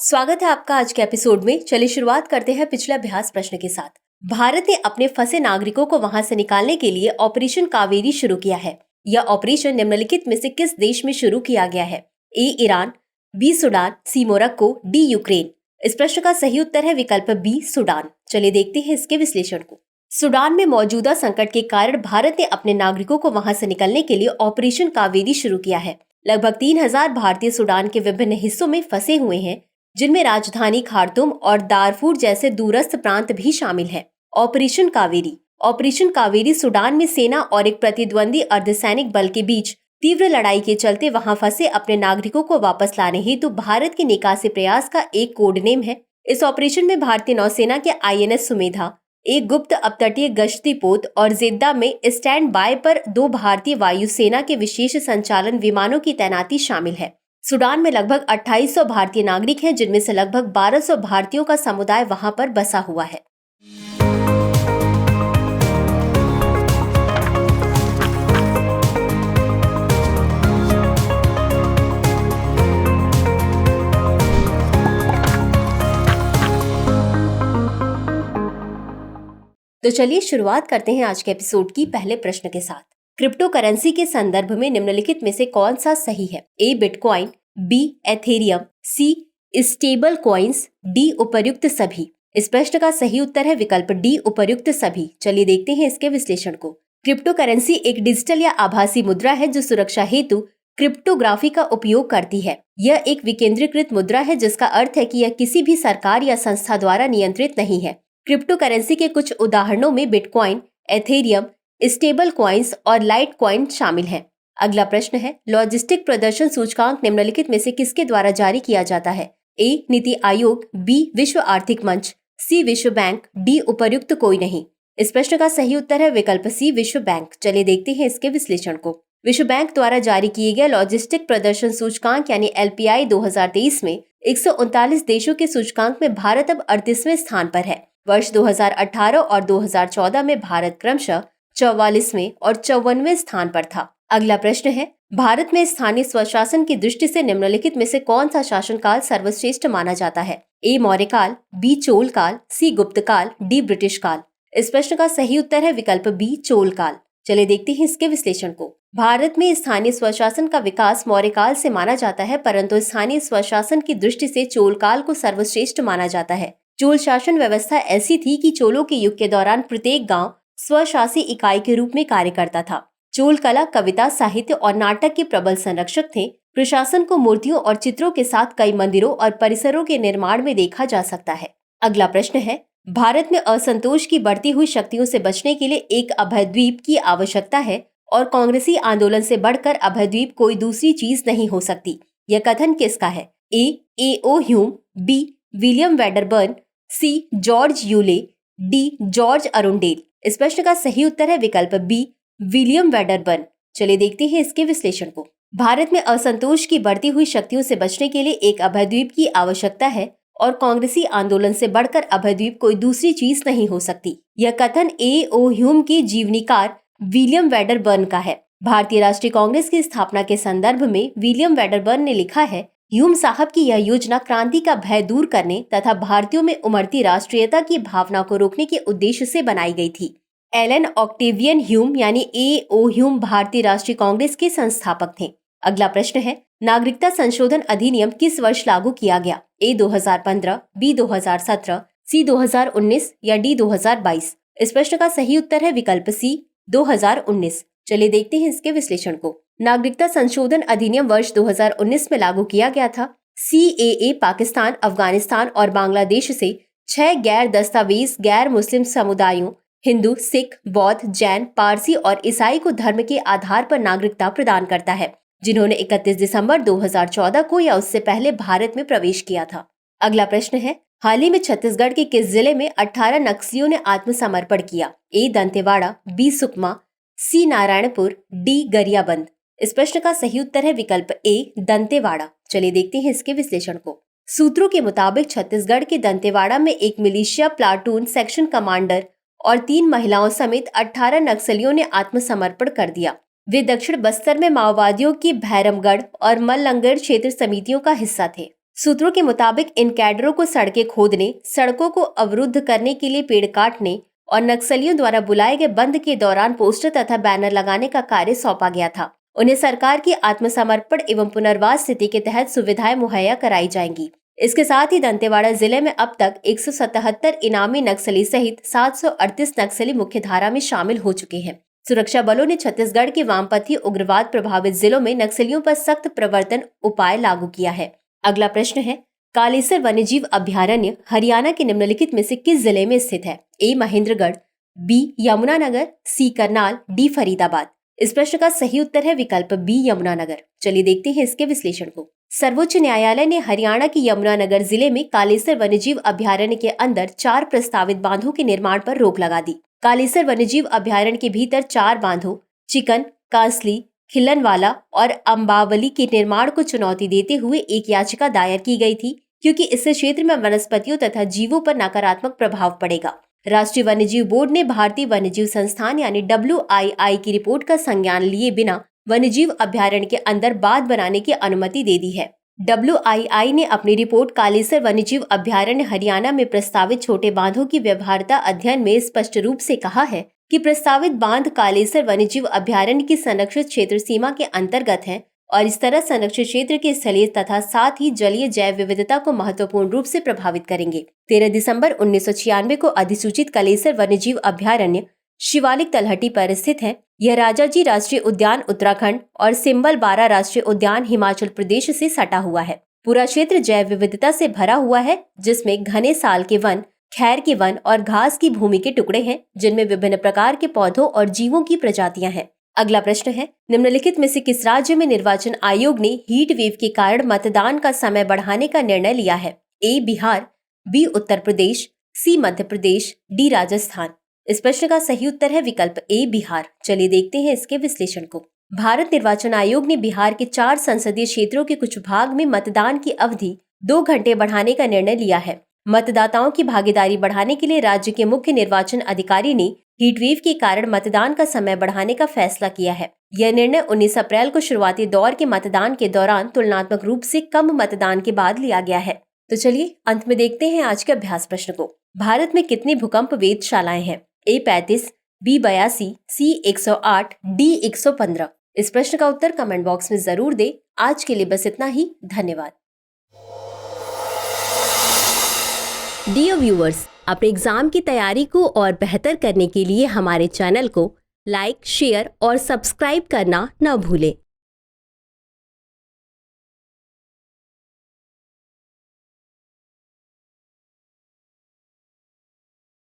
स्वागत है आपका आज के एपिसोड में। चलिए शुरुआत करते हैं पिछले अभ्यास प्रश्न के साथ। भारत ने अपने फंसे नागरिकों को वहां से निकालने के लिए ऑपरेशन कावेरी शुरू किया है। यह ऑपरेशन निम्नलिखित में से किस देश में शुरू किया गया है? ए ईरान, बी सूडान, सी मोरक्को, डी यूक्रेन। इस प्रश्न का सही उत्तर है विकल्प बी सूडान। चलिए देखते हैं इसके विश्लेषण को। सूडान में मौजूदा संकट के कारण भारत ने अपने नागरिकों को वहां से निकलने के लिए ऑपरेशन कावेरी शुरू किया है। लगभग 3000 भारतीय सूडान के विभिन्न हिस्सों में फंसे हुए हैं, जिनमें राजधानी खार्तूम और दारफूर जैसे दूरस्थ प्रांत भी शामिल है। ऑपरेशन कावेरी सूडान में सेना और एक प्रतिद्वंदी अर्धसैनिक बल के बीच तीव्र लड़ाई के चलते वहां फंसे अपने नागरिकों को वापस लाने हेतु भारत के निकासी प्रयास का एक कोड नेम है। इस ऑपरेशन में भारतीय नौसेना के INS सुमेधा, एक गुप्त अपतटीय गश्ती पोत और जेद्दा में स्टैंड बाय पर 2 भारतीय वायुसेना के विशेष संचालन विमानों की तैनाती शामिल है। सूडान में लगभग 2800 भारतीय नागरिक हैं, जिनमें से लगभग 1200 भारतीयों का समुदाय वहां पर बसा हुआ है। तो चलिए शुरुआत करते हैं आज के एपिसोड की पहले प्रश्न के साथ। क्रिप्टो करेंसी के संदर्भ में निम्नलिखित में से कौन सा सही है? ए बिटकॉइन, बी एथेरियम, सी स्टेबल कॉइन्स, डी उपर्युक्त सभी। इस प्रश्न का सही उत्तर है विकल्प डी उपर्युक्त सभी। चलिए देखते हैं इसके विश्लेषण को। क्रिप्टो करेंसी एक डिजिटल या आभासी मुद्रा है जो सुरक्षा हेतु क्रिप्टोग्राफी का उपयोग करती है। यह एक विकेंद्रीकृत मुद्रा है, जिसका अर्थ है कि यह किसी भी सरकार या संस्था द्वारा नियंत्रित नहीं है। क्रिप्टो करेंसी के कुछ उदाहरणों में बिटकॉइन, एथेरियम, स्टेबल कॉइन्स और लाइट कॉइन शामिल हैं। अगला प्रश्न है, लॉजिस्टिक प्रदर्शन सूचकांक निम्नलिखित में से किसके द्वारा जारी किया जाता है? ए नीति आयोग, बी विश्व आर्थिक मंच, सी विश्व बैंक, डी उपर्युक्त कोई नहीं। इस प्रश्न का सही उत्तर है विकल्प सी विश्व बैंक। चलिए देखते हैं इसके विश्लेषण को। विश्व बैंक द्वारा जारी किए गए लॉजिस्टिक प्रदर्शन सूचकांक यानी LPI 2023 में 139 देशों के सूचकांक में भारत अब 38वें स्थान पर है। वर्ष 2018 और 2014 में भारत क्रमशः 44वें और 54वें स्थान पर था। अगला प्रश्न है, भारत में स्थानीय स्वशासन की दृष्टि से निम्नलिखित में से कौन सा शासनकाल सर्वश्रेष्ठ माना जाता है? ए मौर्य काल, बी चोल काल, सी गुप्त काल, डी ब्रिटिश काल। इस प्रश्न का सही उत्तर है विकल्प बी चोल काल। चलिए देखते हैं इसके विश्लेषण को। भारत में स्थानीय स्वशासन का विकास मौर्य काल से माना जाता है, परंतु स्थानीय स्वशासन की दृष्टि से चोल काल को सर्वश्रेष्ठ माना जाता है। चोल शासन व्यवस्था ऐसी थी कि चोलों के युग के दौरान प्रत्येक गांव स्वशासी इकाई के रूप में कार्य करता था। चोल कला, कविता, साहित्य और नाटक के प्रबल संरक्षक थे। प्रशासन को मूर्तियों और चित्रों के साथ कई मंदिरों और परिसरों के निर्माण में देखा जा सकता है। अगला प्रश्न है, भारत में असंतोष की बढ़ती हुई शक्तियों से बचने के लिए एक अभयद्वीप की आवश्यकता है और कांग्रेसी आंदोलन से बढ़कर अभयद्वीप कोई दूसरी चीज नहीं हो सकती। यह कथन किसका है? A.O. Hume, B William Wedderburn, C George Yule, D George Arundale. इस प्रश्न का सही उत्तर है विकल्प बी विलियम वेडरबर्न। चलिए देखते हैं इसके विश्लेषण को। भारत में असंतोष की बढ़ती हुई शक्तियों से बचने के लिए एक अभयद्वीप की आवश्यकता है और कांग्रेसी आंदोलन से बढ़कर अभयद्वीप कोई दूसरी चीज नहीं हो सकती। यह कथन A.O. ह्यूम के जीवनीकार विलियम वेडरबर्न का है। भारतीय राष्ट्रीय कांग्रेस की स्थापना के संदर्भ में विलियम वेडरबर्न ने लिखा है, ह्यूम साहब की यह योजना क्रांति का भय दूर करने तथा भारतीयों में उमड़ती राष्ट्रीयता की भावना को रोकने के उद्देश्य से बनाई गई थी। एलन ऑक्टेवियन ह्यूम यानी A.O. ह्यूम भारतीय राष्ट्रीय कांग्रेस के संस्थापक थे। अगला प्रश्न है, नागरिकता संशोधन अधिनियम किस वर्ष लागू किया गया? A 2015, B 2017, C 2019 या D 2022। इस प्रश्न का सही उत्तर है विकल्प C 2019। चलिए देखते हैं इसके विश्लेषण को। नागरिकता संशोधन अधिनियम वर्ष 2019 में लागू किया गया था। CAA पाकिस्तान, अफगानिस्तान और बांग्लादेश से 6 गैर दस्तावेज गैर मुस्लिम समुदायों हिंदू, सिख, बौद्ध, जैन, पारसी और ईसाई को धर्म के आधार पर नागरिकता प्रदान करता है, जिन्होंने 31 दिसंबर 2014 को या उससे पहले भारत में प्रवेश किया था। अगला प्रश्न है, हाल ही में छत्तीसगढ़ के किस जिले में 18 नक्सलियों ने आत्मसमर्पण किया? ए दंतेवाड़ा, बी सुकमा, सी नारायणपुर, डी गरियाबंद। इस प्रश्न का सही उत्तर है विकल्प ए दंतेवाड़ा। चलिए देखते हैं इसके विश्लेषण को। सूत्रों के मुताबिक छत्तीसगढ़ के दंतेवाड़ा में एक मिलिशिया प्लाटून सेक्शन कमांडर और 3 महिलाओं समेत 18 नक्सलियों ने आत्मसमर्पण कर दिया। वे दक्षिण बस्तर में माओवादियों की भैरमगढ़ और मल्लंगड़ क्षेत्र समितियों का हिस्सा थे। सूत्रों के मुताबिक इन कैडरों को सड़कें खोदने, सड़कों को अवरुद्ध करने के लिए पेड़ काटने और नक्सलियों द्वारा बुलाए गए बंद के दौरान पोस्टर तथा बैनर लगाने का कार्य सौंपा गया था। उन्हें सरकार की आत्मसमर्पण एवं पुनर्वास नीति के तहत सुविधाएं मुहैया कराई जाएंगी। इसके साथ ही दंतेवाड़ा जिले में अब तक 177 इनामी नक्सली सहित 738 नक्सली मुख्यधारा में शामिल हो चुके हैं। सुरक्षा बलों ने छत्तीसगढ़ के वामपंथी उग्रवाद प्रभावित जिलों में नक्सलियों पर सख्त प्रवर्तन उपाय लागू किया है। अगला प्रश्न है, कालेसर वन्यजीव अभयारण्य हरियाणा के निम्नलिखित में से किस जिले में स्थित है? ए महेंद्रगढ़, बी यमुनानगर, सी करनाल, डी फरीदाबाद। इस प्रश्न का सही उत्तर है विकल्प बी यमुनानगर। चलिए देखते हैं इसके विश्लेषण को। सर्वोच्च न्यायालय ने हरियाणा के यमुनानगर जिले में कालेसर वन्यजीव अभयारण्य के अंदर 4 प्रस्तावित बांधों के निर्माण पर रोक लगा दी। कालेसर वन्यजीव अभयारण्य के भीतर 4 बांधों चिकन, कांसली, खिलनवाला और अम्बावली के निर्माण को चुनौती देते हुए एक याचिका दायर की गई थी, क्योंकि इससे क्षेत्र में वनस्पतियों तथा जीवों पर नकारात्मक प्रभाव पड़ेगा। राष्ट्रीय वन्यजीव बोर्ड ने भारतीय वन्यजीव संस्थान यानी WII की रिपोर्ट का संज्ञान लिए बिना वन्यजीव अभयारण्य के अंदर बांध बनाने की अनुमति दे दी है। WII ने अपनी रिपोर्ट कालेसर वन्यजीव अभयारण्य हरियाणा में प्रस्तावित छोटे बांधों की व्यवहार्यता अध्ययन में स्पष्ट रूप से कहा है कि प्रस्तावित बांध कालेसर वन्यजीव अभयारण्य की संरक्षित क्षेत्र सीमा के अंतर्गत है और इस तरह संरक्षित क्षेत्र के स्थलीय तथा साथ ही जलीय जैव विविधता को महत्वपूर्ण रूप से प्रभावित करेंगे। 13 दिसंबर 1996 को अधिसूचित कालेसर वन्यजीव अभयारण्य शिवालिक तलहटी पर स्थित है। यह राजाजी राष्ट्रीय उद्यान उत्तराखंड और सिंबल बारा राष्ट्रीय उद्यान हिमाचल प्रदेश से सटा हुआ है। पूरा क्षेत्र जैव विविधता से भरा हुआ है, जिसमें घने साल के वन, खैर के वन और घास की भूमि के टुकड़े हैं, जिनमें विभिन्न प्रकार के पौधों और जीवों की प्रजातियां हैं। अगला प्रश्न है, निम्नलिखित में से किस राज्य में निर्वाचन आयोग ने हीट वेव के कारण मतदान का समय बढ़ाने का निर्णय लिया है? ए बिहार, बी उत्तर प्रदेश, सी मध्य प्रदेश, डी राजस्थान। इस प्रश्न का सही उत्तर है विकल्प ए बिहार। चलिए देखते हैं इसके विश्लेषण को। भारत निर्वाचन आयोग ने बिहार के 4 संसदीय क्षेत्रों के कुछ भाग में मतदान की अवधि 2 घंटे बढ़ाने का निर्णय लिया है। मतदाताओं की भागीदारी बढ़ाने के लिए राज्य के मुख्य निर्वाचन अधिकारी ने हीटवेव के कारण मतदान का समय बढ़ाने का फैसला किया है। यह निर्णय 19 अप्रैल को शुरुआती दौर के मतदान के दौरान तुलनात्मक रूप से कम मतदान के बाद लिया गया है। तो चलिए अंत में देखते हैं आज के अभ्यास प्रश्न को। भारत में कितनी भूकंप वेधशालाएं हैं? ए 35, बी 82, सी 108, डी 115। इस प्रश्न का उत्तर कमेंट बॉक्स में जरूर दे। आज के लिए बस इतना ही। धन्यवाद। डियर व्यूअर्स, अपने एग्जाम की तैयारी को और बेहतर करने के लिए हमारे चैनल को लाइक, शेयर और सब्सक्राइब करना न भूलें।